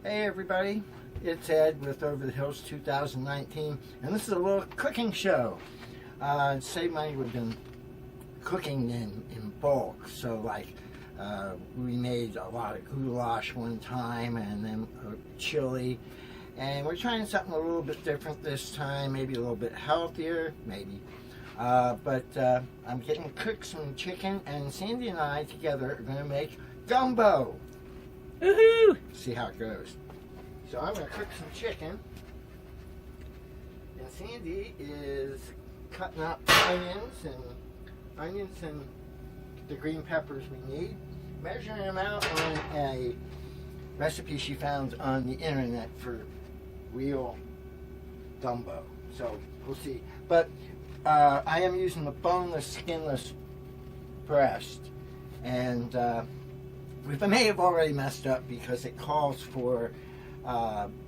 Hey everybody, it's Ed with Over the Hills 2019, and this is a little cooking show. Save money, we've been cooking in bulk, so like we made a lot of goulash one time and then chili, and we're trying something a little bit different this time, maybe a little bit healthier, maybe. But I'm getting to cook some chicken, and Sandy and I together are going to make gumbo. Woohoo! See how it goes. So I'm going to cook some chicken, and Sandy is cutting up onions and the green peppers we need, measuring them out on a recipe she found on the internet for real gumbo. So we'll see. But I am using the boneless, skinless breast, and we may have already messed up because it calls for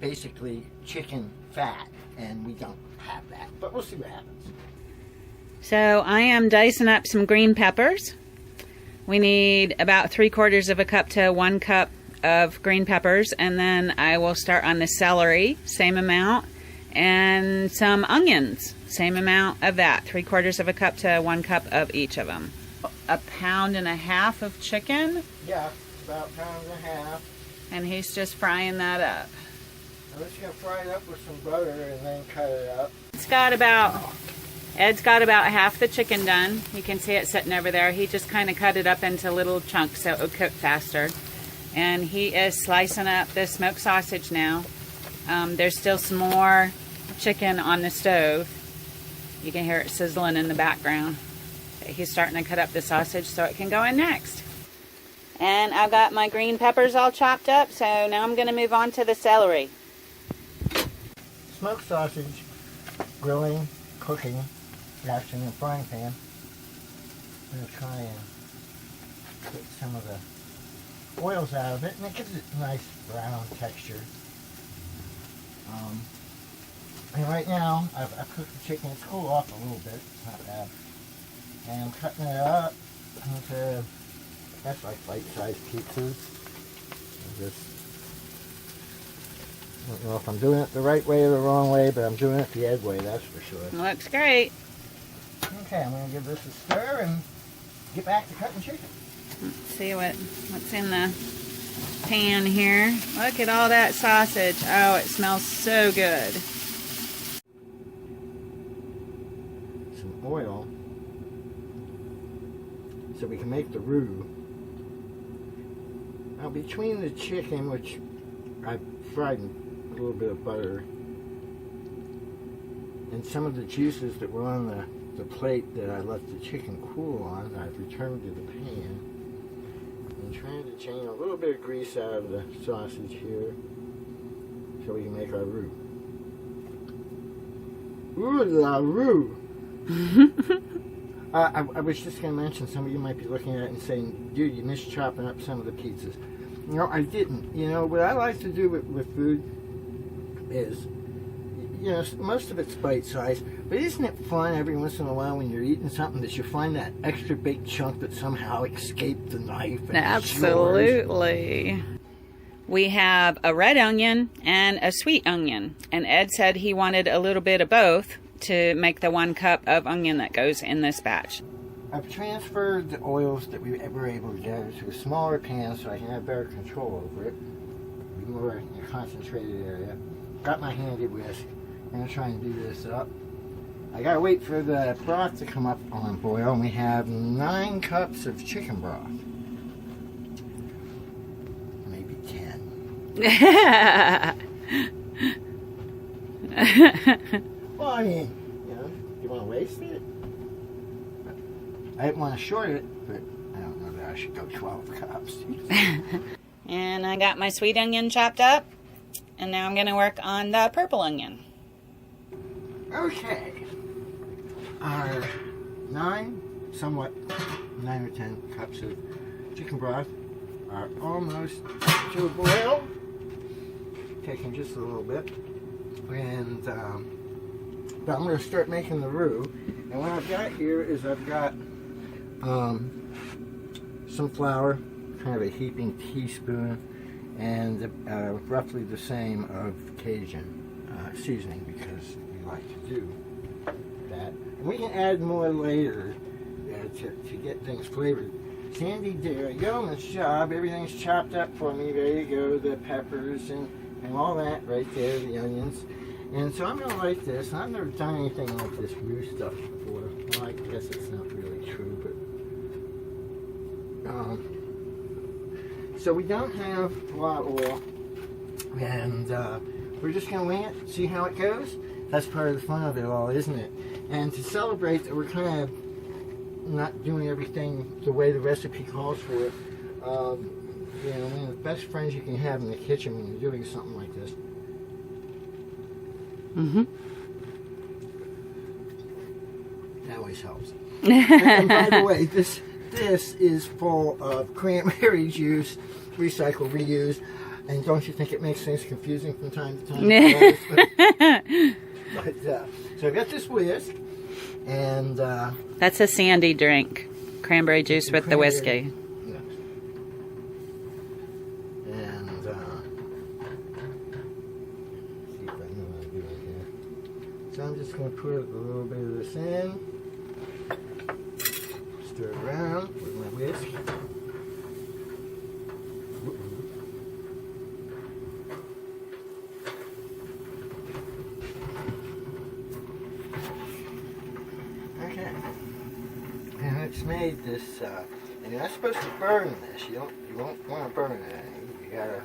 basically chicken fat, and we don't have that, but we'll see what happens. So I am dicing up some green peppers. We need about 3/4 of a cup to 1 cup of green peppers, and then I will start on the celery, same amount, and some onions, same amount of that, 3/4 of a cup to 1 cup of each of them. 1.5 pounds of chicken. Yeah, about 1.5 pounds. And he's just frying that up. I'm just going to fry it up with some butter and then cut it up. Ed's got about half the chicken done. You can see it sitting over there. He just kind of cut it up into little chunks so it would cook faster. And he is slicing up the smoked sausage now. There's still some more chicken on the stove. You can hear it sizzling in the background. He's starting to cut up the sausage so it can go in next. And I've got my green peppers all chopped up, so now I'm going to move on to the celery. Smoked sausage, grilling, cooking, actually in a frying pan. I'm going to try and get some of the oils out of it, and it gives it a nice brown texture. And right now, I've cooked the chicken. It's cooled off a little bit. It's not bad. And I'm cutting it up into, that's like bite-sized pizzas. I don't know if I'm doing it the right way or the wrong way, but I'm doing it the Ed way, that's for sure. Looks great. Okay, I'm going to give this a stir and get back to cutting chicken. Let's see what's in the pan here. Look at all that sausage. Oh, it smells so good. Some oil so we can make the roux. Now between the chicken, which I fried in a little bit of butter, and some of the juices that were on the plate that I let the chicken cool on, I've returned to the pan. I'm trying to drain a little bit of grease out of the sausage here so we can make our roux. Ooh la roux! I was just going to mention, some of you might be looking at it and saying, dude, you missed chopping up some of the pizzas. No, I didn't. You know, what I like to do with food is, you know, most of it's bite-sized, but isn't it fun every once in a while when you're eating something that you find that extra big chunk that somehow escaped the knife? And absolutely. We have a red onion and a sweet onion, and Ed said he wanted a little bit of both to make the 1 cup of onion that goes in this batch. I've transferred the oils that we were able to gather to a smaller pan so I can have better control over it. Be more in a concentrated area. Got my handy whisk. I'm going to try and do this up. I got to wait for the broth to come up on boil, and we have 9 cups of chicken broth. Maybe 10. Well, I mean, you know, you want to waste it? I didn't want to short it, but I don't know that I should go 12 cups. And I got my sweet onion chopped up, and now I'm going to work on the purple onion. Okay. Our 9 or 10 cups of chicken broth are almost to a boil. Taking just a little bit. And but I'm going to start making the roux. And what I've got here is I've got some flour, kind of a heaping teaspoon, and roughly the same of Cajun seasoning, because we like to do that. And we can add more later to get things flavored. Sandy did a yeoman's job. Everything's chopped up for me, ready to go. The peppers and all that right there, the onions. And so I'm going to like this. I've never done anything like this Roux stuff before. Well, I guess it's not really true, but... so we don't have a lot of oil, and we're just going to wing it, see how it goes. That's part of the fun of it all, isn't it? And to celebrate that we're kind of not doing everything the way the recipe calls for it. You know, one of the best friends you can have in the kitchen when you're doing something like this. Mm-hmm. That always helps. And by the way, this is full of cranberry juice, recycle, reuse, and don't you think it makes things confusing from time to time? So I got this whisk, and that's a Sandy drink, cranberry juice with the whiskey. Yes. And see if I know how to do it here. So I'm just going to put a little bit of this in, stir it around with my whisk. It's made this, and you're not supposed to burn this. You won't want to burn it. You gotta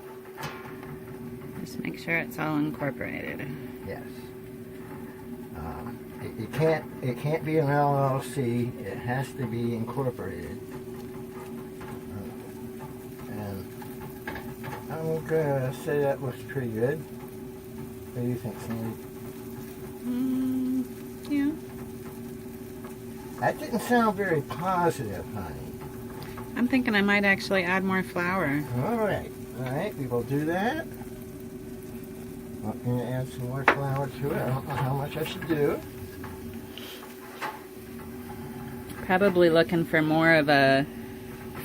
just make sure it's all incorporated. Yes. It can't be an LLC. It has to be incorporated. And I'm gonna say that looks pretty good. What do you think, Sandy? Yeah. That didn't sound very positive, honey. I'm thinking I might actually add more flour. All right, we will do that. I'm going to add some more flour to it. I don't know how much I should do. Probably looking for more of a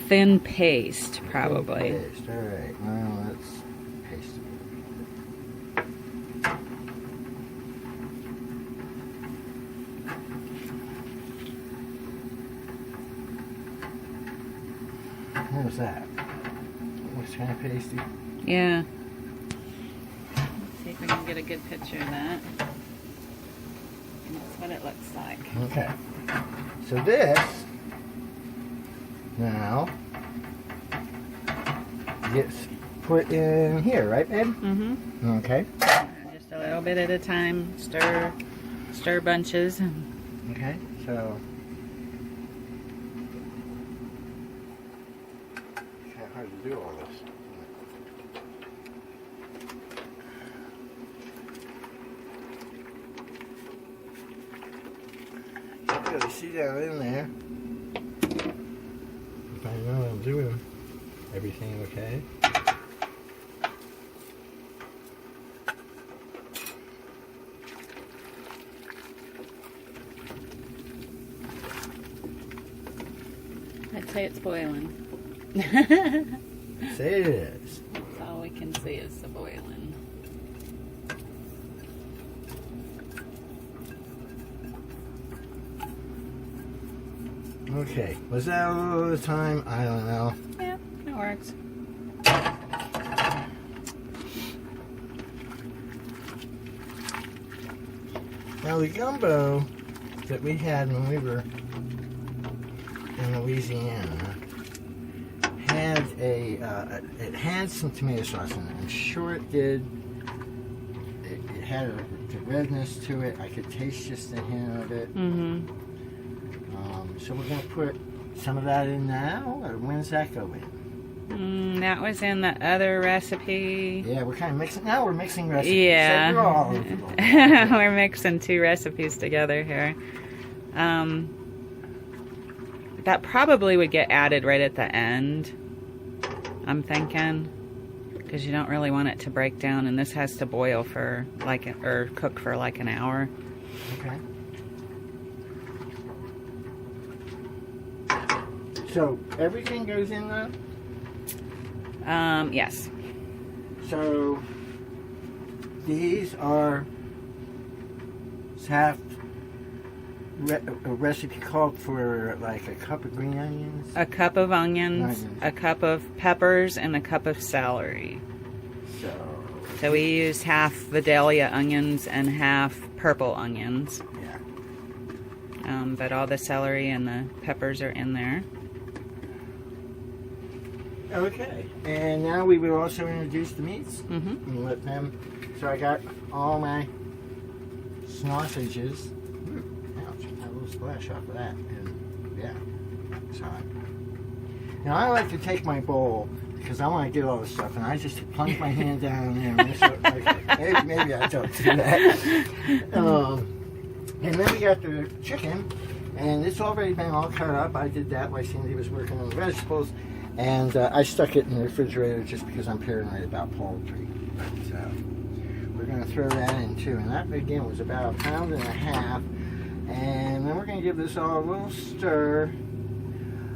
thin paste, probably. Thin paste, all right. Well, let's paste it. How's that? Looks kind of pasty. Yeah. Let's see if we can get a good picture of that. And that's what it looks like. Okay. So this now gets put in here, right, babe? Mm-hmm. Okay. Just a little bit at a time. Stir bunches. Okay. So. Hard to do all this. You gotta see down in there if I know what I'm doing. Everything okay? I'd say it's boiling. Say it is. That's all we can see is the boiling. Okay, was that all the time? I don't know. Yeah, it works. Now the gumbo that we had when we were in Louisiana had it had some tomato sauce in it. I'm sure it did. It had the redness to it. I could taste just a hint of it. Mm-hmm. So we're gonna put some of that in now, or when does that go in? That was in the other recipe. Yeah, we're kind of mixing. Now we're mixing recipes. Yeah. So we're all over the place. We're mixing two recipes together here. That probably would get added right at the end, I'm thinking, because you don't really want it to break down, and this has to boil for or cook for like an hour. Okay. So everything goes in though? Yes. So these are half a recipe called for like a cup of green onions. A cup of onions, a cup of peppers, and a cup of celery. So we used half Vidalia onions and half purple onions. Yeah. But all the celery and the peppers are in there. Okay. And now we will also introduce the meats. Mm-hmm. And let them. So I got all my sausages. Ouch! I had a little splash off of that. And yeah, sorry. Now I like to take my bowl because I want to get all this stuff, and I just plunge my hand down there. And so, okay, maybe I don't do that. And then we got the chicken, and it's already been all cut up. I did that while Cindy was working on the vegetables, and I stuck it in the refrigerator just because I'm paranoid about poultry. But we're going to throw that in too, and that again was about 1.5 pounds. And then we're going to give this all a little stir.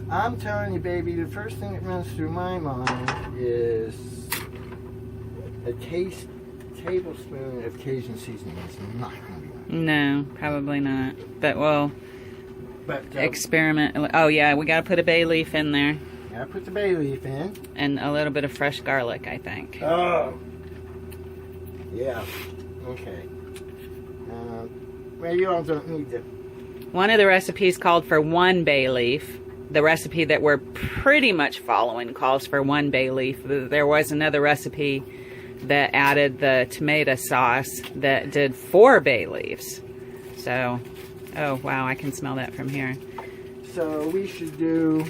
I'm telling you, baby, the first thing that runs through my mind is a tablespoon of Cajun seasoning. It's not going to be enough. No, probably not. But we'll experiment. Oh yeah, we got to put a bay leaf in there. Gotta put the bay leaf in. And a little bit of fresh garlic, I think. Oh. Yeah. Okay. Well, you all don't need to. One of the recipes called for 1 bay leaf. The recipe that we're pretty much following calls for 1 bay leaf. There was another recipe that added the tomato sauce that did 4 bay leaves. So, oh wow, I can smell that from here. So we should do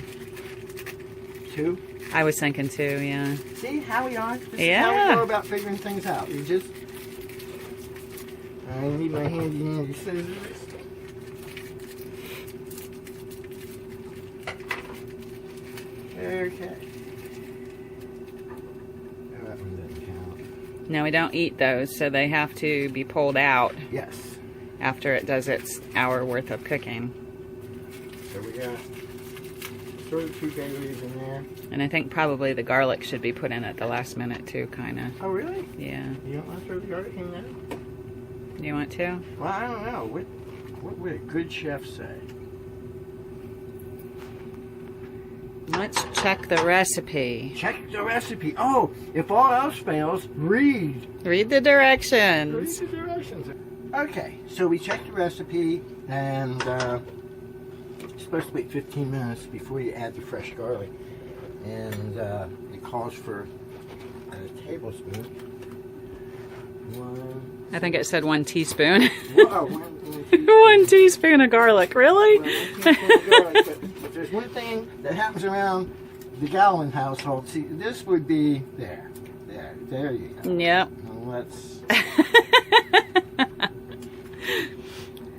2. I was thinking 2, yeah. See how we are? This Yeah. is how we go about figuring things out. You just... I need my handy scissors. Okay. Oh, that one doesn't count. No, we don't eat those, so they have to be pulled out Yes. after it does its hour worth of cooking. So we got sort of 2 bay leaves in there. And I think probably the garlic should be put in at the last minute too, kind of. Oh, really? Yeah. You don't want to throw the garlic in there? You want to? Well, I don't know. What would a good chef say? Let's check the recipe. Check the recipe. Oh, if all else fails, read. Read the Read directions. the directions. Okay, so we checked the recipe, and you're supposed to wait 15 minutes before you add the fresh garlic. And it calls for a tablespoon. I think it said 1 teaspoon. Whoa, 1 teaspoon. 1 teaspoon of garlic, really? Well, 1 teaspoon of garlic, but there's one thing that happens around the Gowan household. See, this would be there you go. Yep. Now let's.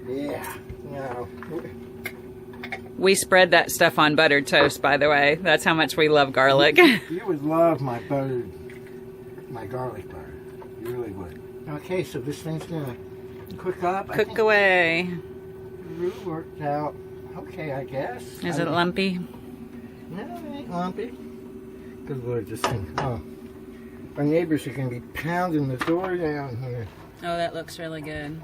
Yeah. No. We spread that stuff on buttered toast, by the way. That's how much we love garlic. You would love my garlic butter. You really would. Okay, so this thing's gonna cook up. Cook away. Roux worked out okay, I guess. Is it lumpy? No, it ain't lumpy. Good Lord, this thing. Oh, our neighbors are gonna be pounding the door down here. Oh, that looks really good.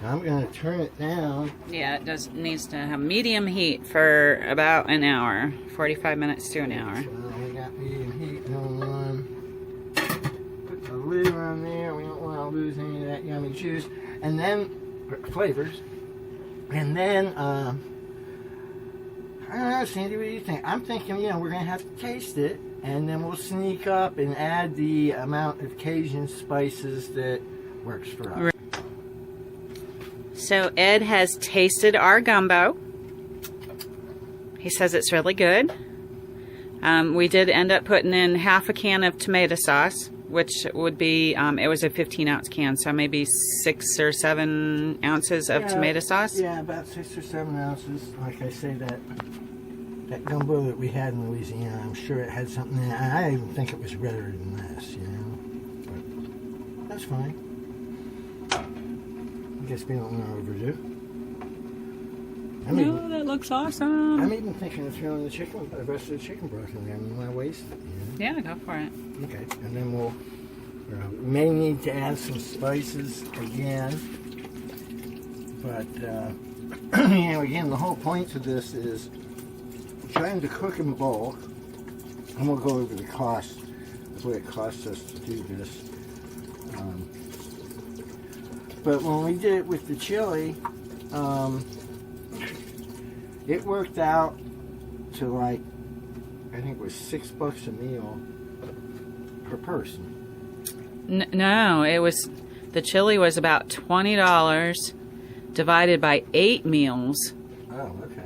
I'm gonna turn it down. Yeah, it needs to have medium heat for about an hour. 45 minutes to an hour. So we got medium heat on. Put the lid on there. We don't want to lose any of that yummy juice. And then, flavors. And then, I don't know, Sandy, what do you think? I'm thinking, we're going to have to taste it. And then we'll sneak up and add the amount of Cajun spices that works for us. So Ed has tasted our gumbo. He says it's really good. We did end up putting in half a can of tomato sauce, which would be, it was a 15-ounce can, so maybe 6 or 7 ounces of tomato sauce. Yeah, about 6 or 7 ounces. Like I say, that gumbo that we had in Louisiana, I'm sure it had something in it. I even think it was redder than this, But that's fine. I guess we don't want to overdo. No, that looks awesome. I'm even thinking of throwing the rest of the chicken broth in there. I want to waste it. Yeah, go for it. Okay, and then we may need to add some spices again. But, again, the whole point to this is trying to cook in bulk. And we'll go over the cost of what it costs us to do this. But when we did it with the chili, it worked out to like, I think it was $6 a meal per person. No, it was, the chili was about $20 divided by 8 meals. Oh, okay.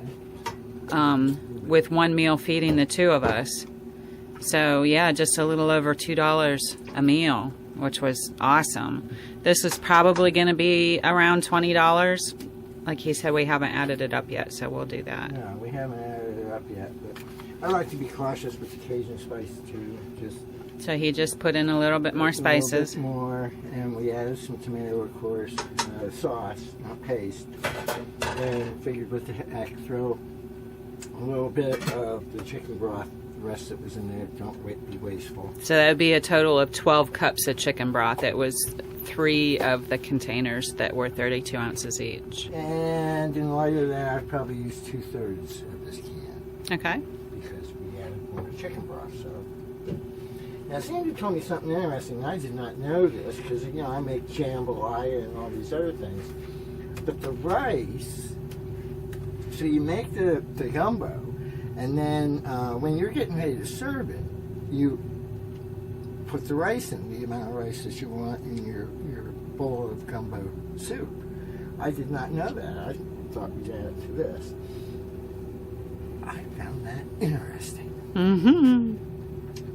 With one meal feeding the two of us. So yeah, just a little over $2 a meal, which was awesome. This is probably going to be around $20. Like he said, we haven't added it up yet, so we'll do that. No, we haven't added it up yet, but I like to be cautious with the Cajun spice too. So he just put in a little bit more spices. A little bit more, and we added some tomato, of course, sauce, not paste. And figured with the heck, throw a little bit of the chicken broth. The rest that was in there, don't be wasteful. So that would be a total of 12 cups of chicken broth. It was 3 of the containers that were 32 ounces each. And in light of that, I've probably used 2/3 of this can. Okay. Because we added more chicken broth, so. Now, Sandy told me something interesting. I did not know this because, I make jambalaya and all these other things. But the rice, so you make the gumbo, and then when you're getting ready to serve it, you put the rice in, the amount of rice that you want in your bowl of gumbo soup. I did not know that. I thought we'd add it to this. I found that interesting. Mm-hmm.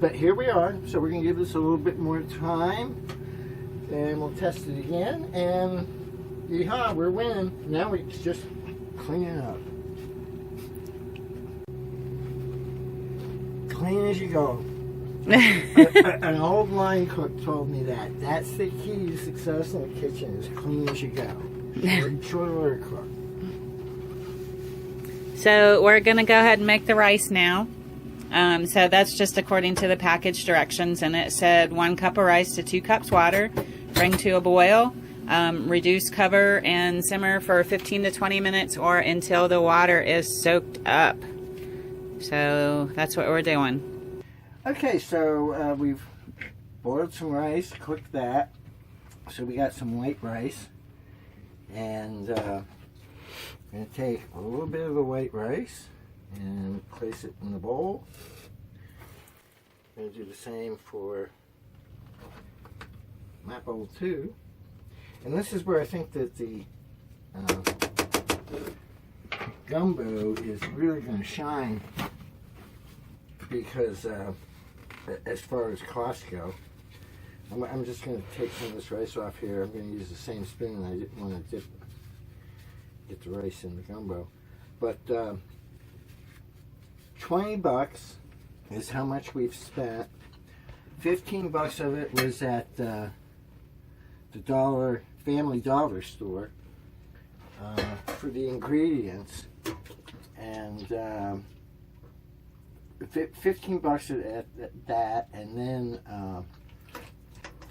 But here we are, so we're going to give this a little bit more time, and we'll test it again, and yeehaw, we're winning. Now we just clean it up. Clean as you go. An old line cook told me that. That's the key to success in the kitchen, is clean as you go. Short order cook. So we're going to go ahead and make the rice now. So that's just according to the package directions, and it said 1 cup of rice to 2 cups water, bring to a boil, reduce, cover, and simmer for 15 to 20 minutes or until the water is soaked up. So that's what we're doing. Okay, so we've boiled some rice, cooked that. So we got some white rice, and I'm going to take a little bit of the white rice and place it in the bowl. I'm going to do the same for my bowl too. And this is where I think that the gumbo is really going to shine, because as far as costs go, I'm just going to take some of this rice off here. I'm going to use the same spoon. I didn't want to get the rice in the gumbo. But $20 is how much we've spent. $15 of it was at the Family Dollar store for the ingredients, and $15 at that, and then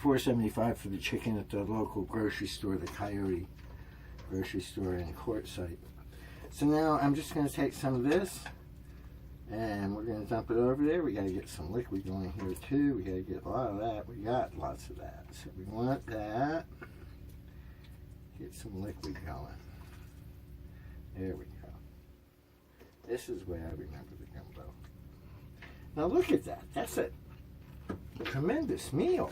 $4.75 for the chicken at the local grocery store, the Coyote grocery store in Quartzsite. So now I'm just going to take some of this, and we're going to dump it over there. We got to get some liquid going here too. We got to get a lot of that. We got lots of that. So we want that. Get some liquid going. There we go. This is where I remember the gumbo. Now look at that. That's a tremendous meal.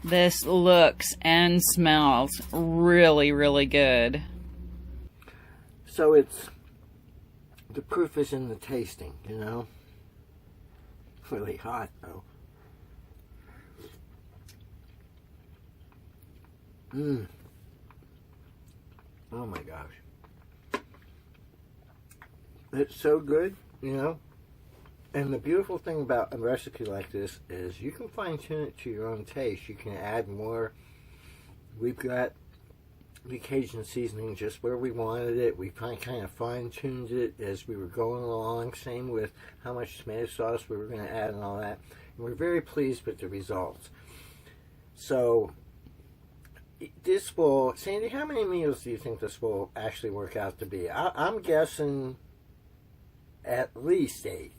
This looks and smells really, really good. So it's, the proof is in the tasting, Really hot though. Oh my gosh. It's so good, And the beautiful thing about a recipe like this is you can fine tune it to your own taste. You can add more. We've got the Cajun seasoning just where we wanted it. We kind of fine-tuned it as we were going along. Same with how much tomato sauce we were going to add and all that. And we're very pleased with the results. So this will, Sandy, how many meals do you think this will actually work out to be? I'm guessing at least 8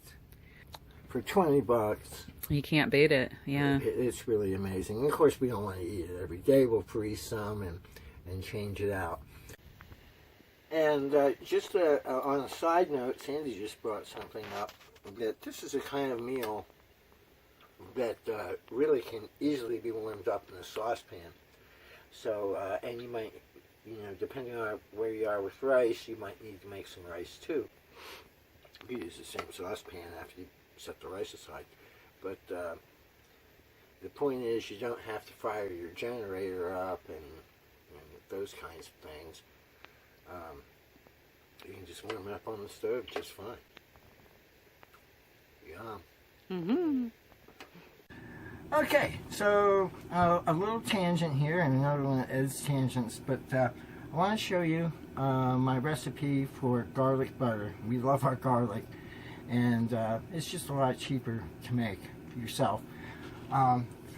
for $20. You can't beat it. Yeah. It's really amazing. And of course, we don't want to eat it every day. We'll freeze some and change it out. And just on a side note, Sandy just brought something up that this is a kind of meal that really can easily be warmed up in a saucepan. So, and you might, depending on where you are with rice, you might need to make some rice too. You use the same saucepan after you set the rice aside. But the point is, you don't have to fire your generator up and those kinds of things. You can just warm it up on the stove just fine. Yum. Mm-hmm. Okay, so a little tangent here, and another one that is tangents, but I want to show you my recipe for garlic butter. We love our garlic, and it's just a lot cheaper to make yourself.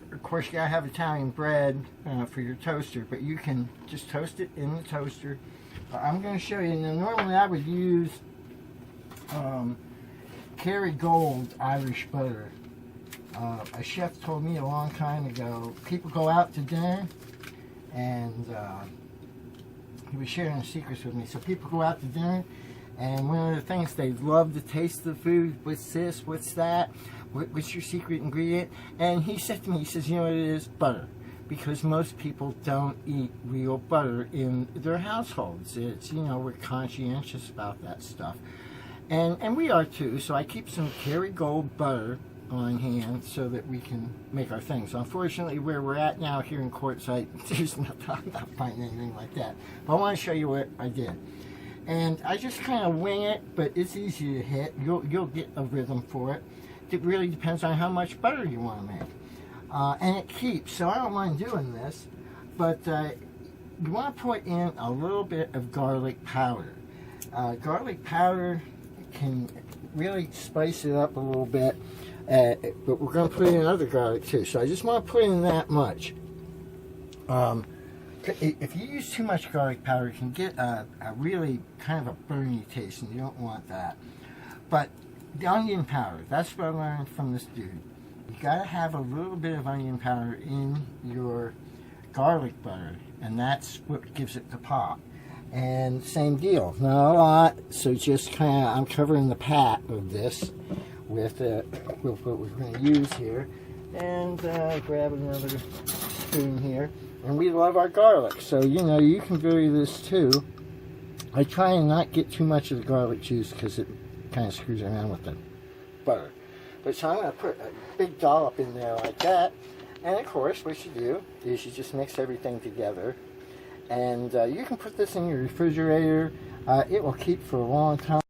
Of course, you gotta have Italian bread for your toaster, but you can just toast it in the toaster. I'm going to show you. Now, normally I would use Kerrygold Irish butter. A chef told me a long time ago, people go out to dinner, and he was sharing secrets with me. So people go out to dinner, and one of the things they love to taste the food. What's this? What's that? What's your secret ingredient? And he said to me, he says, you know what it is? Butter. Because most people don't eat real butter in their households. It's, we're conscientious about that stuff. And we are too. So I keep some Kerrygold butter on hand so that we can make our things. Unfortunately, where we're at now here in Quartzsite, I'm not finding anything like that. But I want to show you what I did. And I just kind of wing it, but it's easy to hit. You'll get a rhythm for it. It really depends on how much butter you want to make. And it keeps, so I don't mind doing this, but you want to put in a little bit of garlic powder. Garlic powder can really spice it up a little bit, but we're going to put in other garlic too, so I just want to put in that much. If you use too much garlic powder, it can get a really kind of a burny taste, and you don't want that. But the onion powder, that's what I learned from this dude. You gotta have a little bit of onion powder in your garlic butter, and that's what gives it the pop. And same deal, not a lot, so just kind of, I'm covering the pat of this with what we're going to use here. And grab another spoon here. And we love our garlic, so you can vary this too. I try and not get too much of the garlic juice because it kind of screws around with the butter. But so I'm going to put a big dollop in there like that. And of course, what you do is you just mix everything together. And you can put this in your refrigerator. It will keep for a long time.